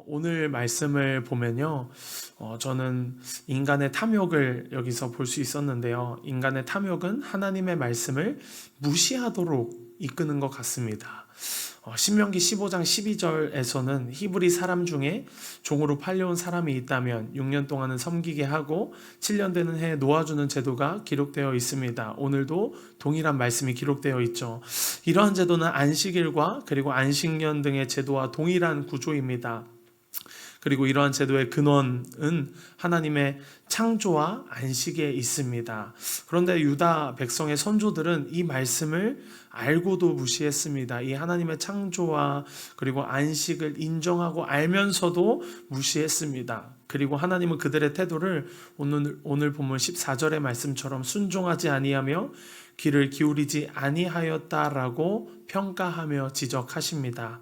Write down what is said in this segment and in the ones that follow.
오늘 말씀을 보면요. 저는 인간의 탐욕을 여기서 볼 수 있었는데요. 인간의 탐욕은 하나님의 말씀을 무시하도록 이끄는 것 같습니다. 신명기 15장 12절에서는 히브리 사람 중에 종으로 팔려온 사람이 있다면 6년 동안은 섬기게 하고 7년 되는 해에 놓아주는 제도가 기록되어 있습니다. 오늘도 동일한 말씀이 기록되어 있죠. 이러한 제도는 안식일과 그리고 안식년 등의 제도와 동일한 구조입니다. 그리고 이러한 제도의 근원은 하나님의 창조와 안식에 있습니다. 그런데 유다 백성의 선조들은 이 말씀을 알고도 무시했습니다. 이 하나님의 창조와 그리고 안식을 인정하고 알면서도 무시했습니다. 그리고 하나님은 그들의 태도를 오늘 본문 14절의 말씀처럼 순종하지 아니하며 귀를 기울이지 아니하였다라고 평가하며 지적하십니다.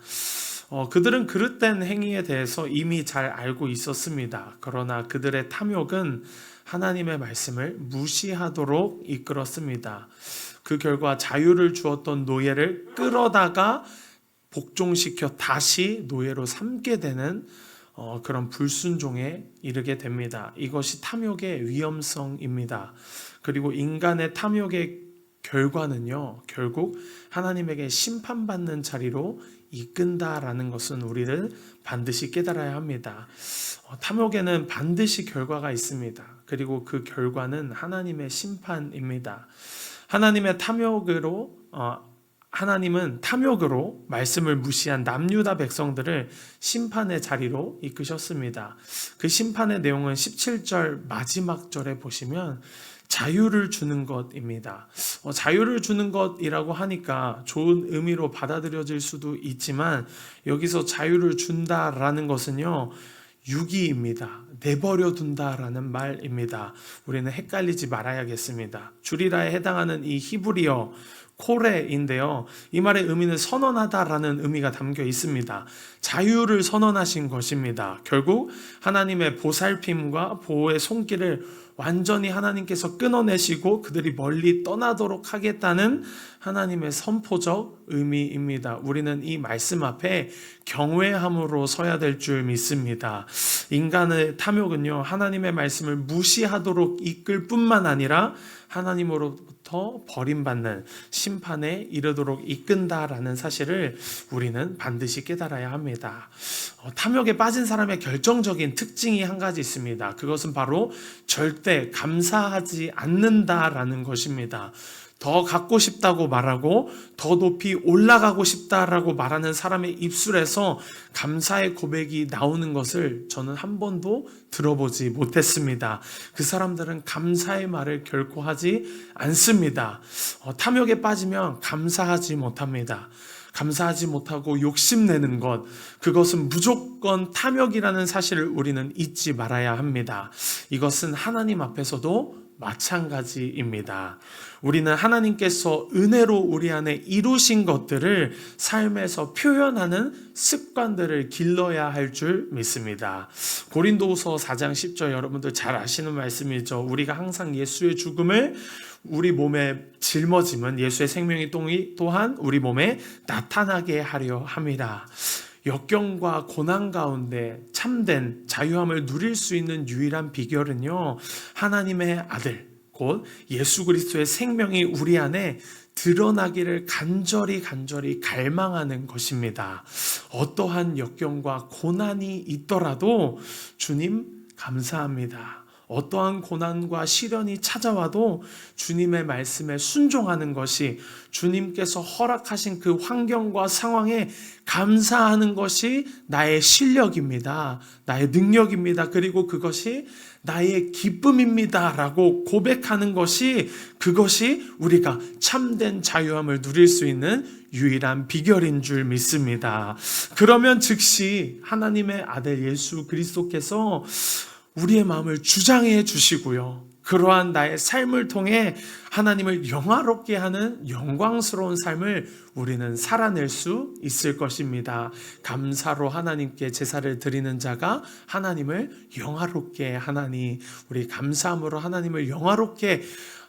그들은 그릇된 행위에 대해서 이미 잘 알고 있었습니다. 그러나 그들의 탐욕은 하나님의 말씀을 무시하도록 이끌었습니다. 그 결과 자유를 주었던 노예를 끌어다가 복종시켜 다시 노예로 삼게 되는 그런 불순종에 이르게 됩니다. 이것이 탐욕의 위험성입니다. 그리고 인간의 탐욕의 결과는요, 결국 하나님에게 심판받는 자리로 이끈다라는 것은 우리를 반드시 깨달아야 합니다. 탐욕에는 반드시 결과가 있습니다. 그리고 그 결과는 하나님의 심판입니다. 하나님은 탐욕으로 말씀을 무시한 남유다 백성들을 심판의 자리로 이끄셨습니다. 그 심판의 내용은 17절 마지막 절에 보시면 자유를 주는 것입니다. 자유를 주는 것이라고 하니까 좋은 의미로 받아들여질 수도 있지만 여기서 자유를 준다라는 것은요, 유기입니다. 내버려 둔다라는 말입니다. 우리는 헷갈리지 말아야겠습니다. 주리라에 해당하는 이 히브리어 코레인데요. 이 말의 의미는 선언하다라는 의미가 담겨 있습니다. 자유를 선언하신 것입니다. 결국 하나님의 보살핌과 보호의 손길을 완전히 하나님께서 끊어내시고 그들이 멀리 떠나도록 하겠다는 하나님의 선포적 의미입니다. 우리는 이 말씀 앞에 경외함으로 서야 될 줄 믿습니다. 인간의 탐욕은요, 하나님의 말씀을 무시하도록 이끌 뿐만 아니라 하나님으로부터 버림받는 심판에 이르도록 이끈다라는 사실을 우리는 반드시 깨달아야 합니다. 탐욕에 빠진 사람의 결정적인 특징이 한 가지 있습니다. 그것은 바로 절대 감사하지 않는다라는 것입니다. 더 갖고 싶다고 말하고 더 높이 올라가고 싶다라고 말하는 사람의 입술에서 감사의 고백이 나오는 것을 저는 한 번도 들어보지 못했습니다. 그 사람들은 감사의 말을 결코 하지 않습니다. 탐욕에 빠지면 감사하지 못합니다. 감사하지 못하고 욕심내는 것, 그것은 무조건 탐욕이라는 사실을 우리는 잊지 말아야 합니다. 이것은 하나님 앞에서도 마찬가지입니다. 우리는 하나님께서 은혜로 우리 안에 이루신 것들을 삶에서 표현하는 습관들을 길러야 할 줄 믿습니다. 고린도후서 4장 10절 여러분들 잘 아시는 말씀이죠. 우리가 항상 예수의 죽음을 우리 몸에 짊어짐은 예수의 생명이 또한 우리 몸에 나타나게 하려 함이라. 역경과 고난 가운데 참된 자유함을 누릴 수 있는 유일한 비결은요, 하나님의 아들 곧 예수 그리스도의 생명이 우리 안에 드러나기를 간절히 갈망하는 것입니다. 어떠한 역경과 고난이 있더라도 주님 감사합니다. 어떠한 고난과 시련이 찾아와도 주님의 말씀에 순종하는 것이, 주님께서 허락하신 그 환경과 상황에 감사하는 것이 나의 실력입니다. 나의 능력입니다. 그리고 그것이 나의 기쁨입니다. 라고 고백하는 것이, 그것이 우리가 참된 자유함을 누릴 수 있는 유일한 비결인 줄 믿습니다. 그러면 즉시 하나님의 아들 예수 그리스도께서 우리의 마음을 주장해 주시고요, 그러한 나의 삶을 통해 하나님을 영화롭게 하는 영광스러운 삶을 우리는 살아낼 수 있을 것입니다. 감사로 하나님께 제사를 드리는 자가 하나님을 영화롭게 하나니, 우리 감사함으로 하나님을 영화롭게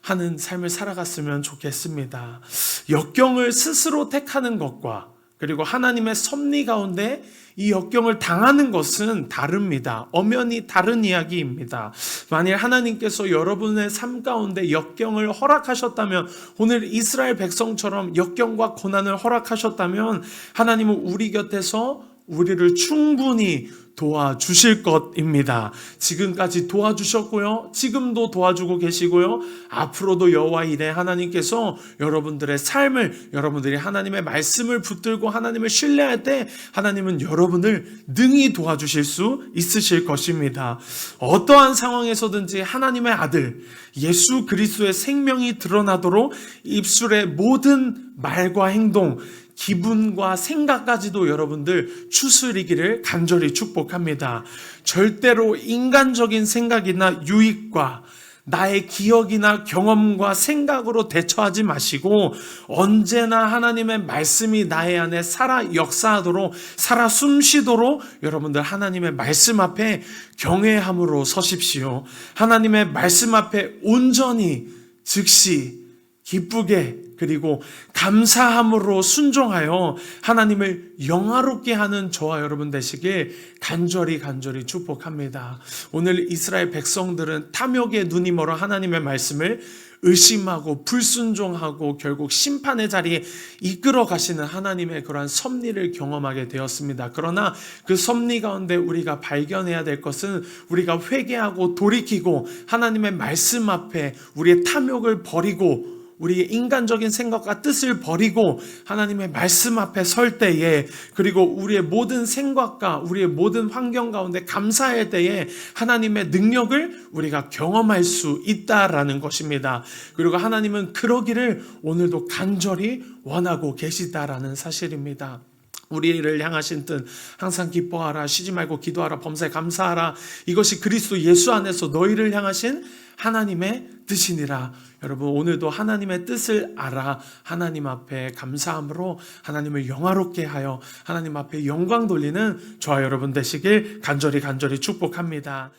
하는 삶을 살아갔으면 좋겠습니다. 역경을 스스로 택하는 것과 그리고 하나님의 섭리 가운데 이 역경을 당하는 것은 다릅니다. 엄연히 다른 이야기입니다. 만일 하나님께서 여러분의 삶 가운데 역경을 허락하셨다면, 오늘 이스라엘 백성처럼 역경과 고난을 허락하셨다면 하나님은 우리 곁에서 우리를 충분히 도와주실 것입니다. 지금까지 도와주셨고요. 지금도 도와주고 계시고요. 앞으로도 여호와 이레 하나님께서 여러분들의 삶을, 여러분들이 하나님의 말씀을 붙들고 하나님을 신뢰할 때 하나님은 여러분을 능히 도와주실 수 있으실 것입니다. 어떠한 상황에서든지 하나님의 아들 예수 그리스도의 생명이 드러나도록 입술의 모든 말과 행동, 기분과 생각까지도 여러분들 추스리기를 간절히 축복합니다. 절대로 인간적인 생각이나 유익과 나의 기억이나 경험과 생각으로 대처하지 마시고 언제나 하나님의 말씀이 나의 안에 살아 역사하도록, 살아 숨쉬도록 여러분들 하나님의 말씀 앞에 경외함으로 서십시오. 하나님의 말씀 앞에 온전히 즉시 기쁘게 그리고 감사함으로 순종하여 하나님을 영화롭게 하는 저와 여러분 되시길 간절히 축복합니다. 오늘 이스라엘 백성들은 탐욕에 눈이 멀어 하나님의 말씀을 의심하고 불순종하고 결국 심판의 자리에 이끌어 가시는 하나님의 그러한 섭리를 경험하게 되었습니다. 그러나 그 섭리 가운데 우리가 발견해야 될 것은 우리가 회개하고 돌이키고 하나님의 말씀 앞에 우리의 탐욕을 버리고 우리의 인간적인 생각과 뜻을 버리고 하나님의 말씀 앞에 설 때에, 그리고 우리의 모든 생각과 우리의 모든 환경 가운데 감사할 때에 하나님의 능력을 우리가 경험할 수 있다라는 것입니다. 그리고 하나님은 그러기를 오늘도 간절히 원하고 계시다라는 사실입니다. 우리를 향하신 뜻, 항상 기뻐하라, 쉬지 말고 기도하라, 범사에 감사하라, 이것이 그리스도 예수 안에서 너희를 향하신 하나님의 뜻이니라. 여러분, 오늘도 하나님의 뜻을 알아 하나님 앞에 감사함으로 하나님을 영화롭게 하여 하나님 앞에 영광 돌리는 저와 여러분 되시길 간절히 축복합니다.